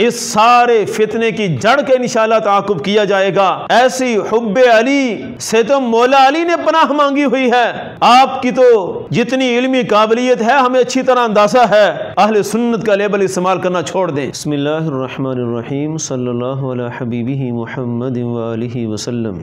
اس سارے فتنے کی جڑ کے انشاءاللہ تعاقب کیا جائے گا۔ ایسی حب علی سے تو مولا علی نے پناہ مانگی ہوئی ہے۔ آپ کی تو جتنی علمی قابلیت ہے ہمیں اچھی طرح اندازہ ہے، اہل سنت کا لیبل استعمال کرنا چھوڑ دیں۔ بسم اللہ الرحمن الرحیم، صلی اللہ علی حبیبہ محمد وآلہ وسلم۔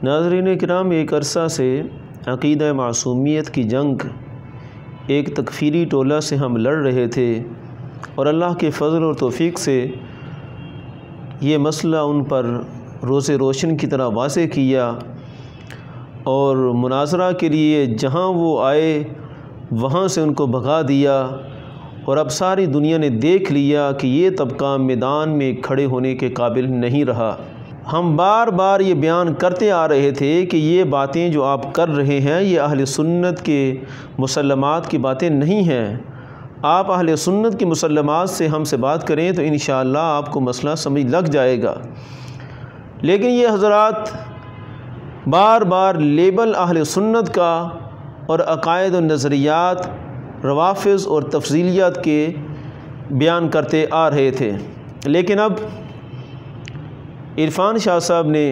ناظرین کرام، ایک عرصہ سے عقیدہ معصومیت کی جنگ ایک تکفیری ٹولہ سے ہم لڑ رہے تھے، اور اللہ کے فضل اور توفیق سے یہ مسئلہ ان پر روز روشن کی طرح واضح کیا، اور مناظرہ کے لیے جہاں وہ آئے وہاں سے ان کو بھگا دیا، اور اب ساری دنیا نے دیکھ لیا کہ یہ طبقہ میدان میں کھڑے ہونے کے قابل نہیں رہا۔ ہم بار بار یہ بیان کرتے آ رہے تھے کہ یہ باتیں جو آپ کر رہے ہیں یہ اہل سنت کے مسلمات کی باتیں نہیں ہیں۔ آپ اہل سنت کی مسلمات سے ہم سے بات کریں تو انشاءاللہ آپ کو مسئلہ سمجھ لگ جائے گا، لیکن یہ حضرات بار بار لیبل اہل سنت کا اور عقائد و نظریات روافض اور تفضیلیات کے بیان کرتے آ رہے تھے۔ لیکن اب عرفان شاہ صاحب نے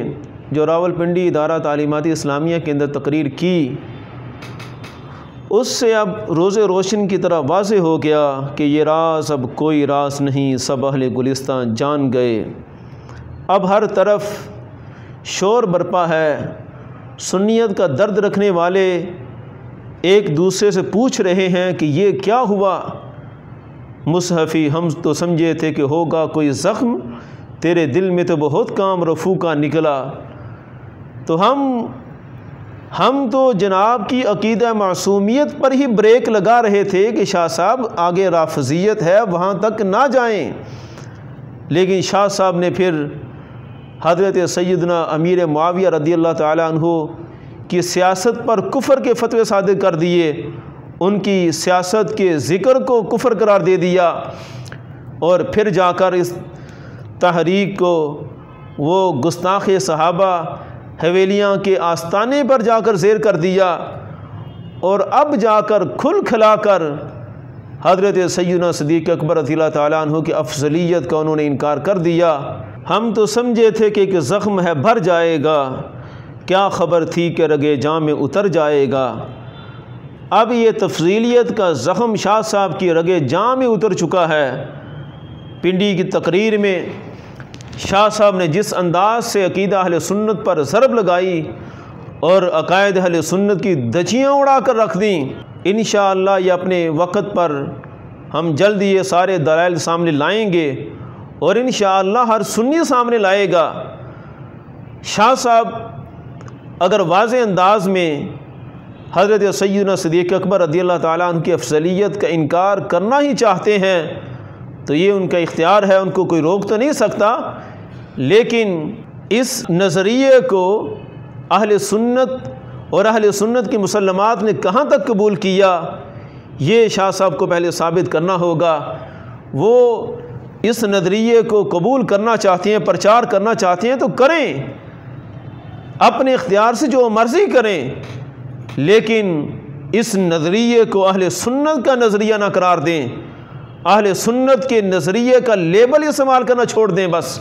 جو راولپنڈی ادارہ تعلیماتی اسلامیہ کے اندر تقریر کی، اس سے اب روز روشن کی طرح واضح ہو گیا کہ یہ راز اب کوئی راز نہیں، سب اہل گلستان جان گئے۔ اب ہر طرف شور برپا ہے، سنیت کا درد رکھنے والے ایک دوسرے سے پوچھ رہے ہیں کہ یہ کیا ہوا؟ مصحفی ہم تو سمجھے تھے کہ ہوگا کوئی زخم، تیرے دل میں تو بہت کام رفو کا نکلا۔ تو ہم تو جناب کی عقیدہ معصومیت پر ہی بریک لگا رہے تھے کہ شاہ صاحب آگے رافضیت ہے وہاں تک نہ جائیں، لیکن شاہ صاحب نے پھر حضرت سیدنا امیر معاویہ رضی اللہ تعالیٰ عنہ کی سیاست پر کفر کے فتوے صادر کر دیے، ان کی سیاست کے ذکر کو کفر قرار دے دیا، اور پھر جا کر اس تحریک کو وہ گستاخ صحابہ حویلیاں کے آستانے پر جا کر زیر کر دیا، اور اب جا کر کھل کھلا کر حضرت سیدنا صدیق اکبر رضی اللہ تعالیٰ عنہ کی افضلیت کا انہوں نے انکار کر دیا۔ ہم تو سمجھے تھے کہ ایک زخم ہے بھر جائے گا، کیا خبر تھی کہ رگے جاں میں اتر جائے گا۔ اب یہ تفضیلیت کا زخم شاہ صاحب کی رگے جاں میں اتر چکا ہے۔ پنڈی کی تقریر میں شاہ صاحب نے جس انداز سے عقیدہ اہل سنت پر ضرب لگائی اور عقائد اہل سنت کی دھجیاں اڑا کر رکھ دیں، انشاءاللہ یہ اپنے وقت پر ہم جلد یہ سارے دلائل سامنے لائیں گے، اور انشاءاللہ ہر سنی سامنے لائے گا۔ شاہ صاحب اگر واضح انداز میں حضرت سیدنا صدیق اکبر رضی اللہ تعالیٰ عنہ کی افضلیت کا انکار کرنا ہی چاہتے ہیں تو یہ ان کا اختیار ہے، ان کو کوئی روک تو نہیں سکتا، لیکن اس نظریے کو اہل سنت اور اہل سنت کی مسلمات نے کہاں تک قبول کیا، یہ شاہ صاحب کو پہلے ثابت کرنا ہوگا۔ وہ اس نظریے کو قبول کرنا چاہتے ہیں، پرچار کرنا چاہتے ہیں تو کریں، اپنے اختیار سے جو مرضی کریں، لیکن اس نظریے کو اہل سنت کا نظریہ نہ قرار دیں، اہل سنت کے نظریے کا لیبل استعمال کرنا چھوڑ دیں۔ بس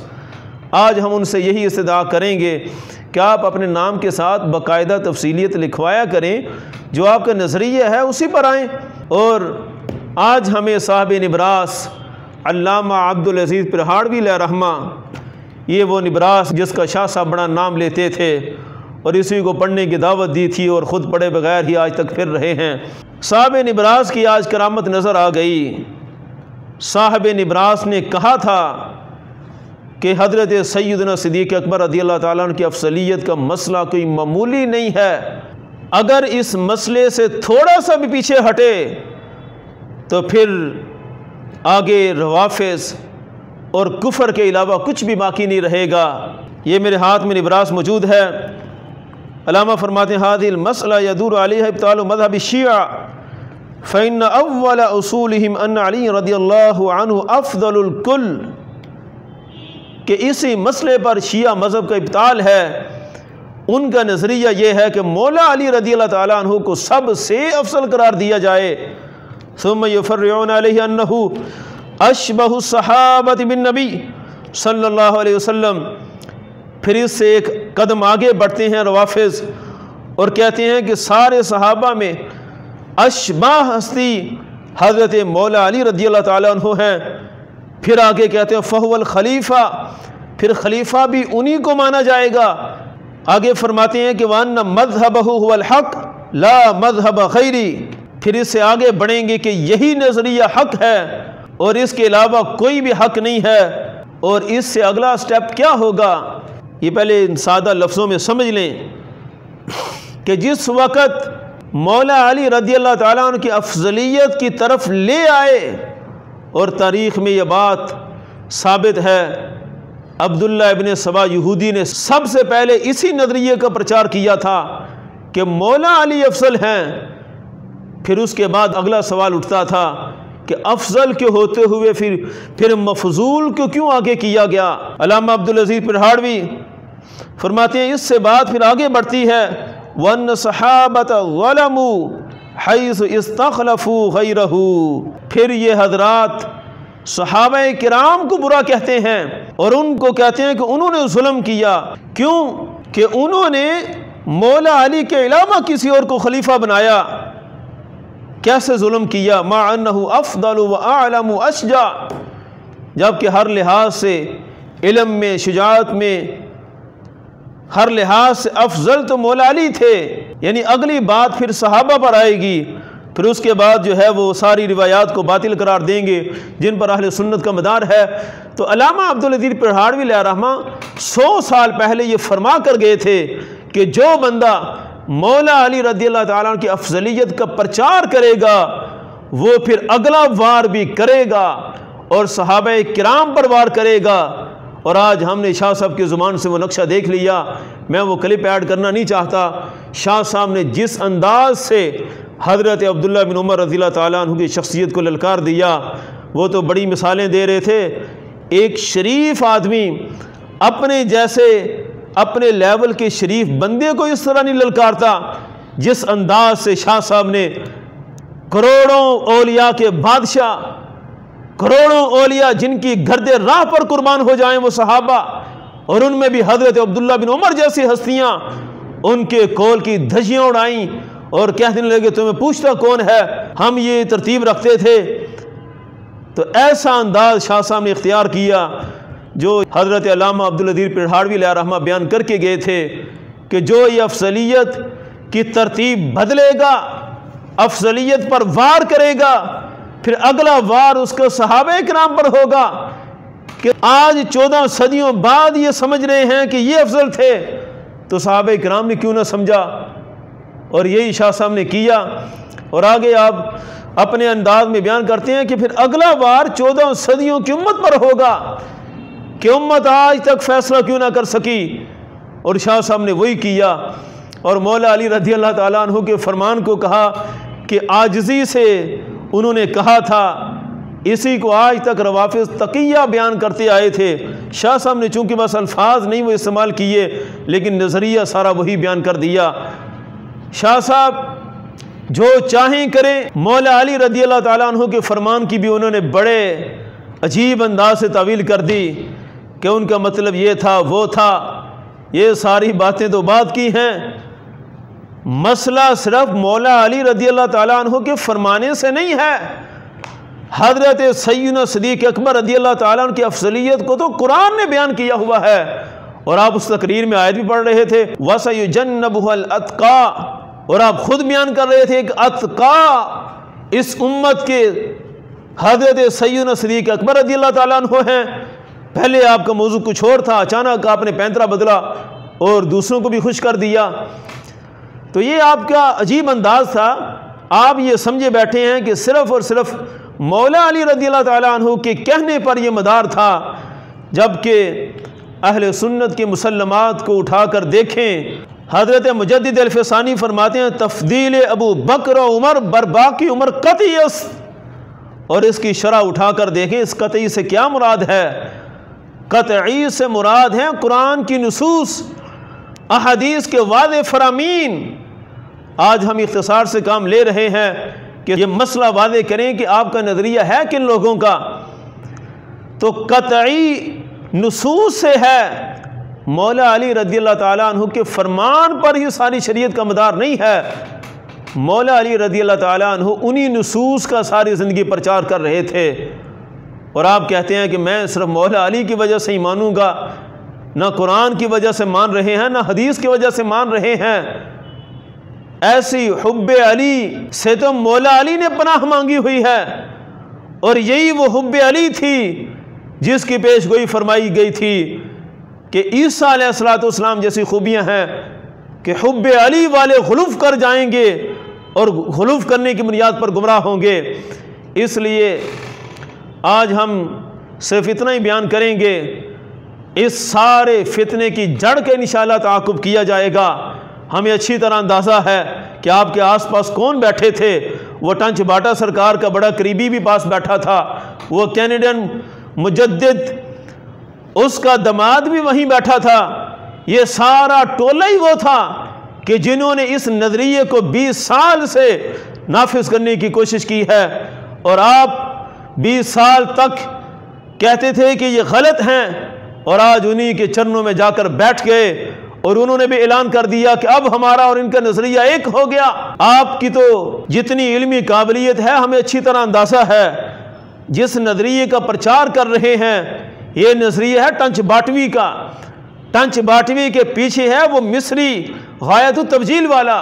آج ہم ان سے یہی استدعا کریں گے کہ آپ اپنے نام کے ساتھ باقاعدہ تفصیلیت لکھوایا کریں، جو آپ کا نظریہ ہے اسی پر آئیں۔ اور آج ہمیں صاحب نبراس علامہ عبدالعزیز پرہاڑوی علیہ رحمہ، یہ وہ نبراس جس کا شاہ صاحب بڑا نام لیتے تھے اور اسی کو پڑھنے کی دعوت دی تھی، اور خود پڑھے بغیر ہی آج تک پھر رہے ہیں، صاحب نبراس کی آج کرامت نظر آ گئی۔ صاحب نبراس نے کہا تھا کہ حضرت سیدنا صدیق اکبر رضی اللہ تعالیٰ عنہ کی افضلیت کا مسئلہ کوئی معمولی نہیں ہے، اگر اس مسئلے سے تھوڑا سا بھی پیچھے ہٹے تو پھر آگے روافض اور کفر کے علاوہ کچھ بھی باقی نہیں رہے گا۔ یہ میرے ہاتھ میں نبراس موجود ہے۔ علامہ فرماتے ہیں هذه المسألة يدور عليها ابطال مذهب الشیعہ فإن أول أصولهم أن علی رضی اللہ عنہ افضل الکل، کہ اسی مسئلے پر شیعہ مذہب کا ابطال ہے۔ ان کا نظریہ یہ ہے کہ مولا علی رضی اللہ تعالیٰ عنہ کو سب سے افضل قرار دیا جائے۔ ثم يفرعون علیہ انہ اشبہ الصحابۃ بالنبی صلی اللہ علیہ وسلم۔ پھر اس سے ایک قدم آگے بڑھتے ہیں روافض اور کہتے ہیں کہ سارے صحابہ میں اشبہ ہستی حضرت مولا علی رضی اللہ تعالیٰ عنہ ہیں۔ پھر آگے کہتے ہیں فہو الخلیفہ، پھر خلیفہ بھی انہی کو مانا جائے گا۔ آگے فرماتے ہیں کہ وَأَنَّ مَذْهَبَهُ هُوَ الْحَقُّ لَا مَذْهَبَ غَيْرِهِ، پھر اس سے آگے بڑھیں گے کہ یہی نظریہ حق ہے اور اس کے علاوہ کوئی بھی حق نہیں ہے۔ اور اس سے اگلا سٹیپ کیا ہوگا، یہ پہلے سادہ لفظوں میں سمجھ لیں کہ جس وقت مولا علی رضی اللہ تعالیٰ عنہ کی افضلیت کی طرف لے آئے، اور تاریخ میں یہ بات ثابت ہے، عبداللہ ابن سبا یہودی نے سب سے پہلے اسی نظریے کا پرچار کیا تھا کہ مولا علی افضل ہیں۔ پھر اس کے بعد اگلا سوال اٹھتا تھا کہ افضل کے ہوتے ہوئے پھر مفضول کو کیوں آگے کیا گیا۔ علامہ عبدالعزیز پرہاڑوی فرماتے ہیں اس سے بات پھر آگے بڑھتی ہے وَأَنَّ صَحَابَةَ ظَلَمُوا حَيْثُ اسْتَخْلَفُوا غَيْرَهُ، پھر یہ حضرات صحابہ کرام کو برا کہتے ہیں اور ان کو کہتے ہیں کہ انہوں نے ظلم کیا۔ کیوں کہ انہوں نے مولا علی کے علاوہ کسی اور کو خلیفہ بنایا۔ کیسے ظلم کیا؟ مع انہ افضل و اعلم و اشجع، جبکہ ہر لحاظ سے علم میں، شجاعت میں، ہر لحاظ سے افضل تو مولا علی تھے۔ یعنی اگلی بات پھر صحابہ پر آئے گی، پھر اس کے بعد جو ہے وہ ساری روایات کو باطل قرار دیں گے جن پر اہل سنت کا مدار ہے۔ تو علامہ عبدالعزیز پرہاڑوی علیہ رحمہ 100 سال پہلے یہ فرما کر گئے تھے کہ جو بندہ مولا علی رضی اللہ تعالیٰ عنہ کی افضلیت کا پرچار کرے گا وہ پھر اگلا وار بھی کرے گا اور صحابہ کرام پر وار کرے گا۔ اور آج ہم نے شاہ صاحب کی زبان سے وہ نقشہ دیکھ لیا، میں وہ کلپ ایڈ کرنا نہیں چاہتا۔ شاہ صاحب نے جس انداز سے حضرت عبداللہ بن عمر رضی اللہ تعالیٰ عنہ کی شخصیت کو للکار دیا، وہ تو بڑی مثالیں دے رہے تھے۔ ایک شریف آدمی اپنے جیسے اپنے لیول کے شریف بندے کو اس طرح نہیں للکارتا جس انداز سے شاہ صاحب نے کروڑوں اولیاء کے بادشاہ، کروڑوں اولیاء جن کی گرد راہ پر قربان ہو جائیں وہ صحابہ، اور ان میں بھی حضرت عبداللہ بن عمر جیسی ہستیاں ان کے کول کی دھجیاں اڑائیں اور کہنے لگے تمہیں پوچھتا کون ہے، ہم یہ ترتیب رکھتے تھے۔ تو ایسا انداز شاہ صاحب نے اختیار کیا جو حضرت علامہ عبدالعزیز پرہاڑوی علیہ رحمہ بیان کر کے گئے تھے کہ جو یہ افضلیت کی ترتیب بدلے گا، افضلیت پر وار کرے گا، پھر اگلا وار اس کا صحابہ کرام پر ہوگا کہ آج 14 صدیوں بعد یہ سمجھ رہے ہیں کہ یہ افضل تھے، تو صحابہ کرام نے کیوں نہ سمجھا، اور یہی شاہ صاحب نے کیا۔ اور آگے آپ اپنے انداز میں بیان کرتے ہیں کہ پھر اگلا وار 14 صدیوں کی امت پر ہوگا کہ امت آج تک فیصلہ کیوں نہ کر سکی، اور شاہ صاحب نے وہی کیا۔ اور مولا علی رضی اللہ تعالیٰ عنہ کے فرمان کو کہا کہ عاجزی سے انہوں نے کہا تھا، اسی کو آج تک روافض تقیہ بیان کرتے آئے تھے۔ شاہ صاحب نے چونکہ بس الفاظ نہیں وہ استعمال کیے لیکن نظریہ سارا وہی بیان کر دیا۔ شاہ صاحب جو چاہیں کریں، مولا علی رضی اللہ تعالیٰ عنہ کے فرمان کی بھی انہوں نے بڑے عجیب انداز سے تعویل کر دی کہ ان کا مطلب یہ تھا وہ تھا۔ یہ ساری باتیں تو بات کی ہیں، مسئلہ صرف مولا علی رضی اللہ تعالیٰ عنہ کے فرمانے سے نہیں ہے، حضرت سیدنا صدیق اکبر رضی اللہ تعالیٰ عنہ کی افضلیت کو تو قرآن نے بیان کیا ہوا ہے، اور آپ اس تقریر میں آیت بھی پڑھ رہے تھے وَسَيُجَنَّبُهَا الْأَتْقَى، اور آپ خود بیان کر رہے تھے کہ اتقا اس امت کے حضرت سیدنا صدیق اکبر رضی اللہ تعالیٰ عنہ ہیں۔ پہلے آپ کا موضوع کچھ اور تھا، اچانک آپ نے پینترا بدلا اور دوسروں کو بھی خوش کر دیا۔ تو یہ آپ کا عجیب انداز تھا، آپ یہ سمجھے بیٹھے ہیں کہ صرف اور صرف مولا علی رضی اللہ تعالیٰ عنہ کے کہنے پر یہ مدار تھا، جبکہ اہل سنت کے مسلمات کو اٹھا کر دیکھیں، حضرت مجدد الفسانی فرماتے ہیں تفضیل ابو بکر و عمر بر باقی عمر قطعی است، اور اس کی شرح اٹھا کر دیکھیں اس قطعی سے کیا مراد ہے۔ قطعی سے مراد ہیں قرآن کی نصوص، احادیث کے واضح فرامین۔ آج ہم اختصار سے کام لے رہے ہیں کہ یہ مسئلہ واضح کریں کہ آپ کا نظریہ ہے کن لوگوں کا۔ تو قطعی نصوص سے ہے، مولا علی رضی اللہ تعالیٰ عنہ کے فرمان پر ہی ساری شریعت کا مدار نہیں ہے۔ مولا علی رضی اللہ تعالیٰ عنہ انہی نصوص کا ساری زندگی پرچار کر رہے تھے، اور آپ کہتے ہیں کہ میں صرف مولا علی کی وجہ سے ہی مانوں گا، نہ قرآن کی وجہ سے مان رہے ہیں، نہ حدیث کی وجہ سے مان رہے ہیں۔ ایسی حب علی سے تو مولا علی نے پناہ مانگی ہوئی ہے، اور یہی وہ حب علی تھی جس کی پیش گوئی فرمائی گئی تھی کہ عیسیٰ علیہ السلام جیسی خوبیاں ہیں کہ حب علی والے غلوف کر جائیں گے اور غلوف کرنے کی بنیاد پر گمراہ ہوں گے۔ اس لیے آج ہم صرف اتنا ہی بیان کریں گے، اس سارے فتنے کی جڑ کے انشاءاللہ تعاقب کیا جائے گا۔ ہمیں اچھی طرح اندازہ ہے کہ آپ کے آس پاس کون بیٹھے تھے۔ وہ ٹنچ باٹا سرکار کا بڑا قریبی بھی پاس بیٹھا تھا، وہ کینیڈین مجدد اس کا دماد بھی وہیں بیٹھا تھا۔ یہ سارا ٹولہ ہی وہ تھا کہ جنہوں نے اس نظریے کو 20 سال سے نافذ کرنے کی کوشش کی ہے، اور آپ 20 سال تک کہتے تھے کہ یہ غلط ہیں، اور آج انہی کے چرنوں میں جا کر بیٹھ گئے، اور انہوں نے بھی اعلان کر دیا کہ اب ہمارا اور ان کا نظریہ ایک ہو گیا۔ آپ کی تو جتنی علمی قابلیت ہے ہمیں اچھی طرح اندازہ ہے، جس نظریے کا پرچار کر رہے ہیں یہ نظریہ ہے ٹنچ باٹوی کا۔ ٹنچ باٹوی کے پیچھے ہے وہ مصری غایت التبجیل والا،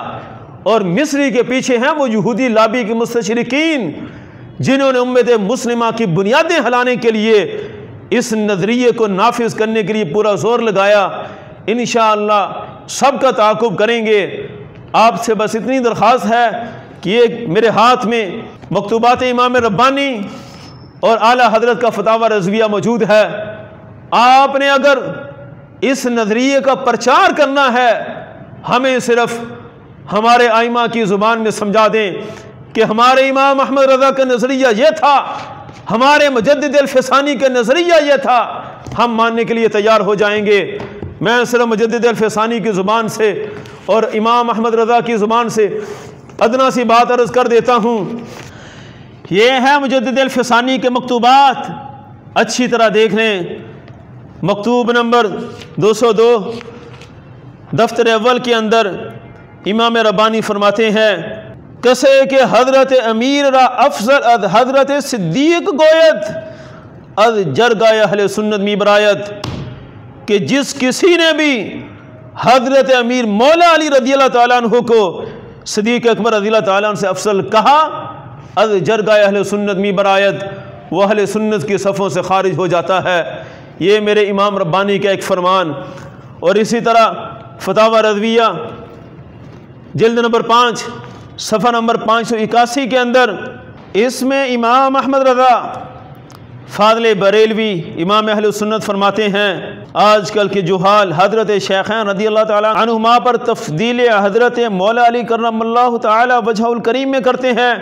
اور مصری کے پیچھے ہیں وہ یہودی لابی کے مستشرقین جنہوں نے امت مسلمہ کی بنیادیں ہلانے کے لیے اس نظریے کو نافذ کرنے کے لیے پورا زور لگایا۔ انشاءاللہ سب کا تعاقب کریں گے۔ آپ سے بس اتنی درخواست ہے کہ یہ میرے ہاتھ میں مکتوبات امام ربانی اور اعلیٰ حضرت کا فتاوی رضویہ موجود ہے۔ آپ نے اگر اس نظریے کا پرچار کرنا ہے، ہمیں صرف ہمارے ائمہ کی زبان میں سمجھا دیں کہ ہمارے امام احمد رضا کا نظریہ یہ تھا، ہمارے مجدد الفسانی کا نظریہ یہ تھا، ہم ماننے کے لیے تیار ہو جائیں گے۔ میں صرف مجدد الفسانی کی زبان سے اور امام احمد رضا کی زبان سے ادنا سی بات عرض کر دیتا ہوں۔ یہ ہے مجدد الفسانی کے مکتوبات، اچھی طرح دیکھ لیں۔ مکتوب نمبر 202 دفتر اول کے اندر امام ربانی فرماتے ہیں، کسے کہ حضرت امیر را افضل از حضرت صدیق گوید از جرگہ اہل سنت می برایت، کہ جس کسی نے بھی حضرت امیر مولا علی رضی اللہ تعالیٰ عنہ کو صدیق اکبر رضی اللہ تعالیٰ عنہ سے افضل کہا، از جرگہ اہل سنت می برایت، وہ اہل سنت کی صفوں سے خارج ہو جاتا ہے۔ یہ میرے امام ربانی کا ایک فرمان۔ اور اسی طرح فتاوی رضویہ جلد نمبر 5 صفحہ نمبر 581 کے اندر اس میں امام احمد رضا فاضل بریلوی امام اہل سنت فرماتے ہیں، آج کل کے جہال حضرت شیخین رضی اللہ تعالیٰ عنہما پر تفضیل حضرت مولا علی کرم اللہ تعالیٰ وجہ الکریم میں کرتے ہیں،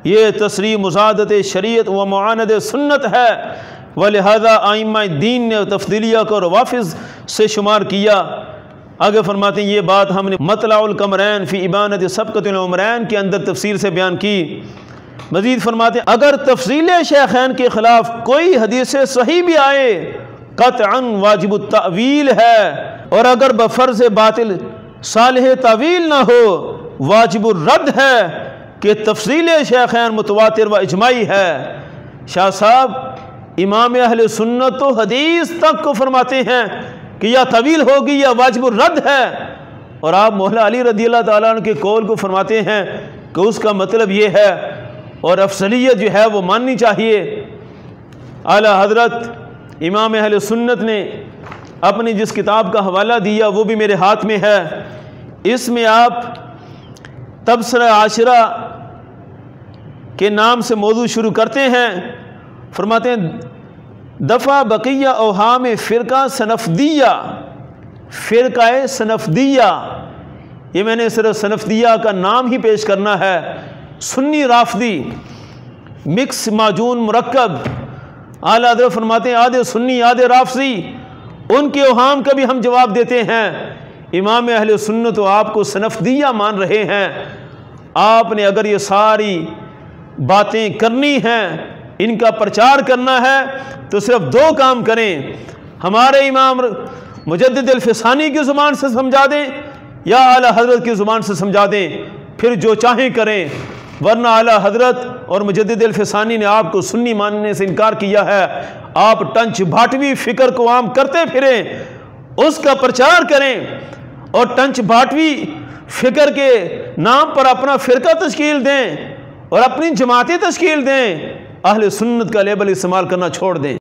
یہ تصریح مزادت شریعت و معاند سنت ہے، ولہذا ائمہ دین نے تفضیلیہ کو روافض سے شمار کیا۔ آگے فرماتے ہیں یہ بات ہم نے مطلع القمرین فی ابانۃ سبقۃ العمرین کے اندر تفسیر سے بیان کی۔ مزید فرماتے ہیں اگر تفضیل شیخین کے خلاف کوئی حدیث صحیح بھی آئے قطعاً واجب التأویل ہے، اور اگر بفرض باطل صالح تعویل نہ ہو واجب الرد ہے کہ تفضیل شیخین متواتر و اجماعی ہے۔ شاہ صاحب امام اہل سنت تو حدیث تک کو فرماتے ہیں کہ یا طویل ہوگی یا واجب الرد ہے، اور آپ مولا علی رضی اللہ تعالیٰ عنہ کے قول کو فرماتے ہیں کہ اس کا مطلب یہ ہے، اور افضلیت جو ہے وہ ماننی چاہیے۔ اعلیٰ حضرت امام اہل سنت نے اپنی جس کتاب کا حوالہ دیا وہ بھی میرے ہاتھ میں ہے، اس میں آپ تبصرہ عاشرہ کے نام سے موضوع شروع کرتے ہیں، فرماتے ہیں دفع بقیہ اوہام فرقہ سنفدیہ، فرقہ سنفدیہ، یہ میں نے صرف سنفدیہ کا نام ہی پیش کرنا ہے، سنی رافضی مکس معجون مرکب۔ اعلیٰ حضرت فرماتے ہیں آدھے سنی آدھے رافضی، ان کے اوہام کا بھی ہم جواب دیتے ہیں۔ امام اہل سنت تو آپ کو سنفدیہ مان رہے ہیں، آپ نے اگر یہ ساری باتیں کرنی ہیں ان کا پرچار کرنا ہے تو صرف دو کام کریں، ہمارے امام مجدد الفسانی کی زبان سے سمجھا دیں یا اعلیٰ حضرت کی زبان سے سمجھا دیں، پھر جو چاہیں کریں، ورنہ اعلیٰ حضرت اور مجدد الفسانی نے آپ کو سنی ماننے سے انکار کیا ہے۔ آپ ٹنچ بھاٹوی فکر کو عام کرتے پھریں، اس کا پرچار کریں اور ٹنچ بھاٹوی فکر کے نام پر اپنا فرقہ تشکیل دیں اور اپنی جماعتیں تشکیل دیں، اہل سنت کا لیبل استعمال کرنا چھوڑ دیں۔